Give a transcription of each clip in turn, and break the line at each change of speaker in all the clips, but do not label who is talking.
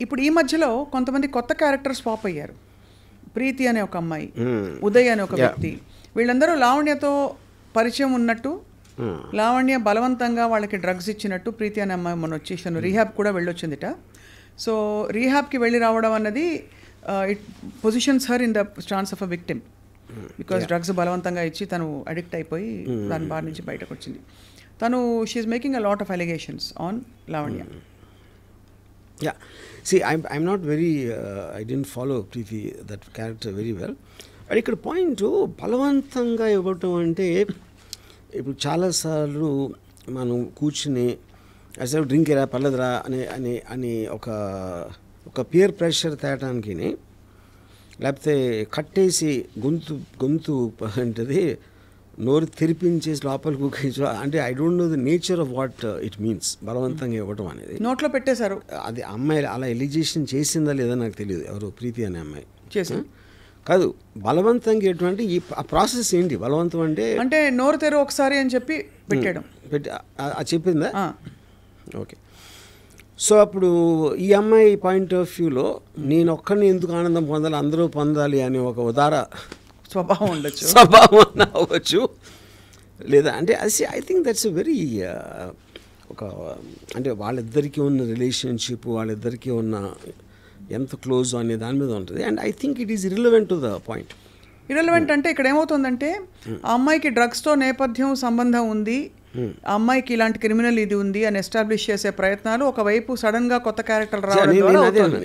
ఇప్పుడు ఈ మధ్యలో కొంతమంది కొత్త క్యారెక్టర్స్ పాప్ అయ్యారు. ప్రీతి అనే ఒక అమ్మాయి, ఉదయ్ అనే ఒక వ్యక్తి, వీళ్ళందరూ లావణ్యతో పరిచయం ఉన్నట్టు, లావణ్య బలవంతంగా వాళ్ళకి డ్రగ్స్ ఇచ్చినట్టు ప్రీతి అనే అమ్మాయి మొన్న వచ్చేసాను రీహాబ్ కూడా వెళ్ళొచ్చిందిట. సో రీహాబ్కి వెళ్ళి రావడం అన్నది it positions her in the stance of a victim, because drugs బలవంతంగా ఇచ్చి తను అడిక్ట్ అయిపోయి దాని బారి నుంచి బయటకు వచ్చింది. తను she is making a lot of allegations on Lavanya.
Yeah, see, I'm not very, I didn't follow Preeti, that character very well. But ఇక్కడ పాయింట్ బలవంతంగా ఇవ్వటం అంటే, ఇప్పుడు చాలాసార్లు మనం కూర్చుని అసలు డ్రింక్ ఎరా పర్లేదురా అని ఒక పియర్ ప్రెషర్ తేయటానికి, లేకపోతే కట్టేసి గొంతు ఏంటది నోరు తెరిపించేసి లోపలికి కూర్చో అంటే I don't know the nature of what it means బలవంతంగా ఇవ్వటం అనేది.
నోట్లో పెట్టేశారు.
అది అమ్మాయి అలా ఎలిగేషన్ చేసిందా లేదా నాకు తెలియదు, ఎవరు ప్రీతి అనే అమ్మాయి
చేసి
కాదు. బలవంతంగా ఎటువంటి ఆ ప్రాసెస్ ఏంటి? బలవంతం అంటే
నోరు తెరు ఒకసారి అని చెప్పి పెట్టాడు.
చెప్పిందా? ఓకే. సో అప్పుడు ఈ అమ్మాయి పాయింట్ ఆఫ్ వ్యూలో నేను ఒక్కడిని ఎందుకు ఆనందం పొందాలి, అందరూ పొందాలి అని ఒక ఉదార
స్వభావం ఉండొచ్చు,
స్వభావం అవ్వచ్చు. లేదా అంటే ఐ థింక్ దట్స్ వెరీ ఒక అంటే వాళ్ళిద్దరికీ ఉన్న రిలేషన్షిప్, వాళ్ళిద్దరికీ ఉన్న ఎంత క్లోజ్ అనే దాని మీద ఉంటుంది. And I think it is irrelevant to the point.
Irrelevant అంటే ఇక్కడ ఏమవుతుందంటే ఆ అమ్మాయికి డ్రగ్స్తో నేపథ్యం సంబంధం ఉంది, ఆ అమ్మాయికి ఇలాంటి క్రిమినల్ ఇది ఉంది అని ఎస్టాబ్లిష్ చేసే ప్రయత్నాలు ఒకవైపు సడన్గా కొత్త క్యారెక్టర్ రావడం.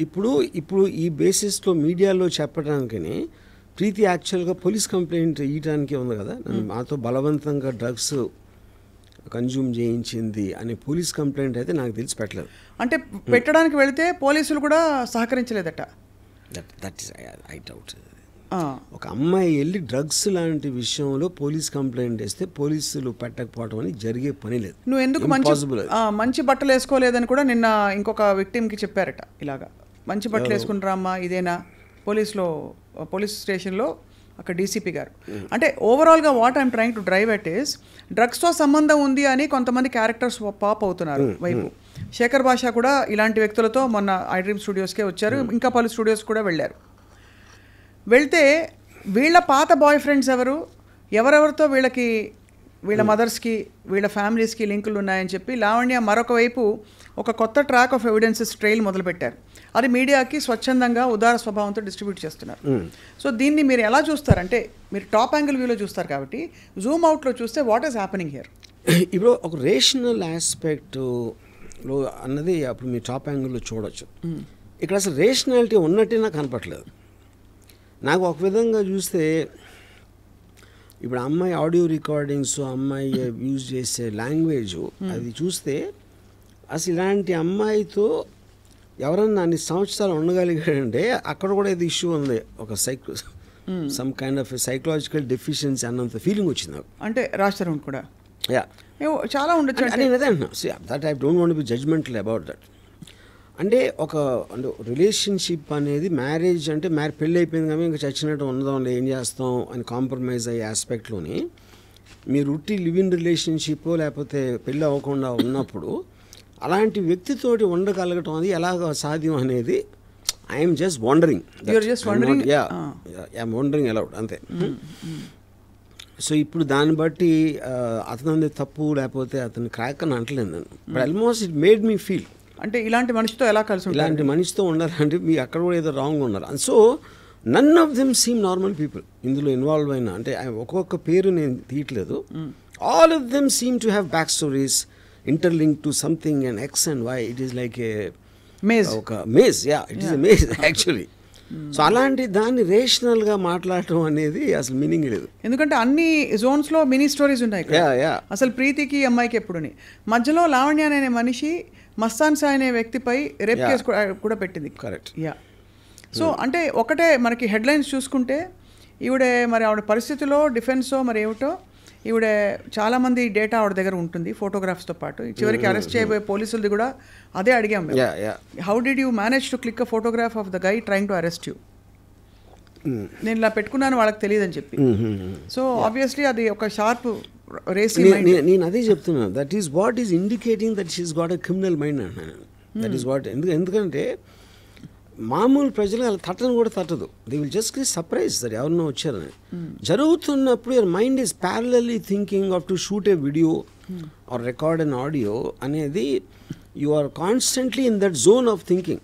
ఇప్పుడు ఈ బేసిస్లో మీడియాలో చెప్పడానికని ప్రీతి యాక్చువల్గా పోలీస్ కంప్లైంట్ ఇవ్వడానికి ఉంది కదా, మాతో బలవంతంగా డ్రగ్స్ కన్జ్యూమ్ చేయించింది అనే పోలీస్ కంప్లైంట్ అయితే నాకు తెలిసి పెట్టలేదు.
అంటే పెట్టడానికి వెళితే పోలీసులు కూడా సహకరించలేదట.
That is I doubt. ఒక అమ్మాయి వెళ్ళి డ్రగ్స్ లాంటి విషయంలో పోలీస్ కంప్లైంట్ వేస్తే పోలీసులు పెట్టకపోవడం అని జరిగే పని లేదు.
నువ్వు ఎందుకు మంచి బట్టలు వేసుకోలేదని కూడా నిన్న ఇంకొక విక్టిమ్కి చెప్పారట. ఇలాగా మంచి బట్టలు వేసుకుంటారా అమ్మా ఇదేనా, పోలీస్ స్టేషన్లో అక్కడ డీసీపీ గారు. అంటే ఓవరాల్గా what I'm trying to drive at is డ్రగ్స్తో సంబంధం ఉంది అని కొంతమంది క్యారెక్టర్స్ పాప్ అవుతున్నారు వైపు. శేఖర్ భాషా కూడా ఇలాంటి వ్యక్తులతో మొన్న ఐ డ్రీమ్ స్టూడియోస్కే వచ్చారు, ఇంకా పలు స్టూడియోస్ కూడా వెళ్ళారు. వెళ్తే వీళ్ళ పాత బాయ్ ఫ్రెండ్స్ ఎవరెవరితో వీళ్ళ మదర్స్కి వీళ్ళ ఫ్యామిలీస్కి లింకులు ఉన్నాయని చెప్పి లావణ్య మరొక వైపు ఒక కొత్త ట్రాక్ ఆఫ్ ఎవిడెన్సెస్ ట్రైల్ మొదలుపెట్టారు. అది మీడియాకి స్వచ్ఛందంగా ఉదార స్వభావంతో డిస్ట్రిబ్యూట్ చేస్తున్నారు. సో దీన్ని మీరు ఎలా చూస్తారు అంటే, మీరు టాప్ యాంగిల్ వ్యూలో చూస్తారు కాబట్టి జూమ్ అవుట్లో చూస్తే వాట్ ఈస్ హ్యాపెనింగ్ హియర్?
ఇప్పుడు ఒక రేషనల్ ఆస్పెక్ట్లో అన్నది అప్పుడు మీ టాప్ యాంగిల్లో చూడొచ్చు. ఇక్కడ అసలు రేషనాలిటీ ఉన్నట్టే నాకు కనపట్లేదు. నాకు ఒక విధంగా చూస్తే ఇప్పుడు అమ్మాయి ఆడియో రికార్డింగ్స్, అమ్మాయి యూజ్ చేసే లాంగ్వేజ్ అది చూస్తే అసలు ఇలాంటి అమ్మాయితో ఎవరన్నా అన్ని సంవత్సరాలు ఉండగలిగాడంటే అక్కడ కూడా ఇది ఇష్యూ ఉంది, ఒక some kind of psychological deficiency అన్నంత ఫీలింగ్ వచ్చింది నాకు.
అంటే రాష్ట్రం కూడా చాలా ఉండొచ్చు.
అదే అంటున్నా, that I don't want be judgemental about that. అంటే రిలేషన్షిప్ అనేది మ్యారేజ్ అంటే పెళ్ళి అయిపోయింది కానీ ఇంకా చచ్చినట్టు ఉండదాం, ఏం చేస్తాం అని కాంప్రమైజ్ అయ్యే ఆస్పెక్ట్లోని మీరు ఉట్టి లివ్ ఇన్ రిలేషన్షిప్ లేకపోతే పెళ్ళి అవ్వకుండా ఉన్నప్పుడు అలాంటి వ్యక్తితోటి ఉండగలగటం అది ఎలాగ సాధ్యం అనేది I'm just wondering. I'm wondering allowed అంతే. సో ఇప్పుడు దాన్ని బట్టి అతని తప్పు లేకపోతే అతని క్రాక్ అని అంటలేదు నేను, but almost it made me feel
అంటే ఇలాంటి మనిషితో ఎలా కలిసి
ఇలాంటి మనిషితో ఉండాలంటే మీ అక్కడ కూడా ఏదో రాంగ్ ఉన్నారు. And so none of them seem normal people ఇందులో ఇన్వాల్వ్ అయినా. అంటే ఒక్కొక్క పేరు నేను తీయట్లేదు, all of them seem to have back stories interlinked to something and X and Y. It is like a
maze.
Maze, yeah, it is a maze actually. So అలాంటి దాన్ని రేషనల్గా మాట్లాడటం అనేది అసలు మీనింగ్ లేదు.
ఎందుకంటే అన్ని జోన్స్లో మినీ స్టోరీస్ ఉన్నాయి. అసలు ప్రీతికి అమ్మాయికి ఎప్పుడుని మధ్యలో లావణ్య అనే మనిషి మస్తాన్ సాయ్ అనే వ్యక్తిపై రేప్ కేసు కూడా పెట్టింది.
కరెక్ట్.
సో అంటే ఒకటే మనకి హెడ్లైన్స్ చూసుకుంటే ఆవిడ పరిస్థితిలో డిఫెన్సో మరి ఏమిటో ఈవిడ చాలామంది డేటా ఆవిడ దగ్గర ఉంటుంది ఫోటోగ్రాఫ్స్తో పాటు. చివరికి అరెస్ట్ చేయబోయే పోలీసులది కూడా అదే అడిగాం, how did you manage to click a photograph of the guy trying to arrest you. నేను ఇలా పెట్టుకున్నాను వాళ్ళకి తెలియదని చెప్పి. సో ఆబ్వియస్లీ అది ఒక షార్ప్ రేసింగ్.
నేను అదే చెప్తున్నాను, that is what is indicating that she's got a criminal mind అంటున్నాను. That is what. ఎందుకంటే మామూలు ప్రజలు అలా తట్టను కూడా తట్టదు. They will just get surprise that ఎవరినో వచ్చారని. జరుగుతున్నప్పుడు your mind is parallelly thinking of to shoot a video or record an audio అనేది you are constantly in that zone of thinking.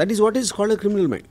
That is what is called a criminal mind.